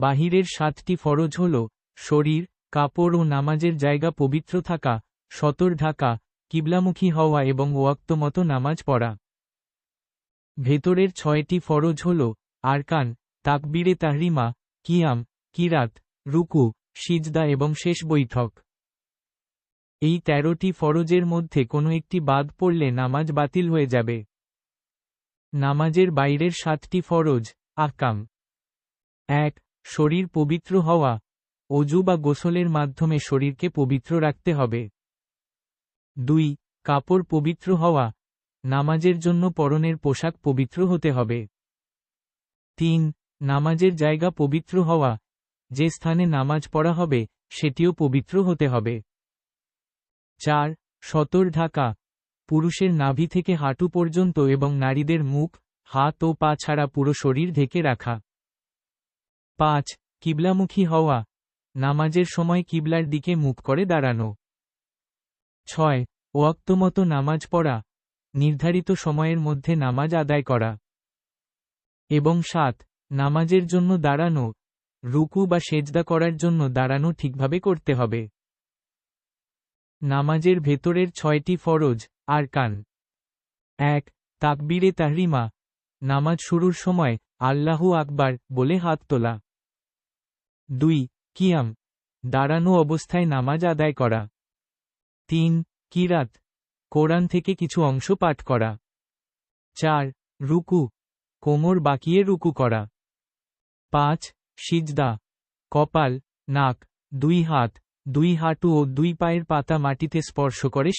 বাহিরের 7টি ফরজ হল শরীর, কাপড় ও নামাজের জায়গা পবিত্র থাকা, সতর ঢাকা, কিবলামুখী হওয়া এবং ওয়াক্তমতো নামাজ পড়া। ভেতরের 6টি ফরজ হল আরকান, তাকবীরে তাহরিমা, কিয়াম, কিরাত, রুকু, সিজদা এবং শেষ বৈঠক। এই 13টি ফরজের মধ্যে কোনো একটি বাদ পড়লে নামাজ বাতিল হয়ে যাবে। নামাজের বাইরের 7টি ফরজ আহকাম। 1. শরীর পবিত্র হওয়া, অজু বা গোসলের মাধ্যমে শরীরকে পবিত্র রাখতে হবে। 2. কাপড় পবিত্র হওয়া, নামাজের জন্য পরনের পোশাক পবিত্র হতে হবে। 3. নামাজের জায়গা পবিত্র হওয়া, যে স্থানে নামাজ পড়া হবে সেটিও পবিত্র হতে হবে। 4. সতর ঢাকা, পুরুষের নাভি থেকে হাঁটু পর্যন্ত এবং নারীদের মুখ, হাত ও পা ছাড়া পুরো শরীর ঢেকে রাখা। 5. কিবলামুখী হওয়া, নামাজের সময় কিবলার দিকে মুখ করে দাঁড়ানো। 6. ওয়াক্তমতো নামাজ পড়া, নির্ধারিত সময়ের মধ্যে নামাজ আদায় করা। এবং 7. নামাজের জন্য দাঁড়ানো, রুকু বা সেজদা করার জন্য দাঁড়ানো ঠিকভাবে করতে হবে। নামাজের ভেতরের 6টি ফরজ আরকান। 1. তাকবীরে তাহরিমা, নামাজ শুরুর সময় আল্লাহু আকবার বলে হাত তোলা। 2. কিয়াম, দাঁড়ানো অবস্থায় নামাজ আদায় করা। 3. কিরাত, কোরআন থেকে কিছু অংশ পাঠ করা। 4. রুকু, কোমর বাঁকিয়ে রুকু করা। 5. সিজদা, কপাল, নাক, 2 হাত, 2 হাঁটু ও 2 পায়ের পাতা মাটিতে স্পর্শ করে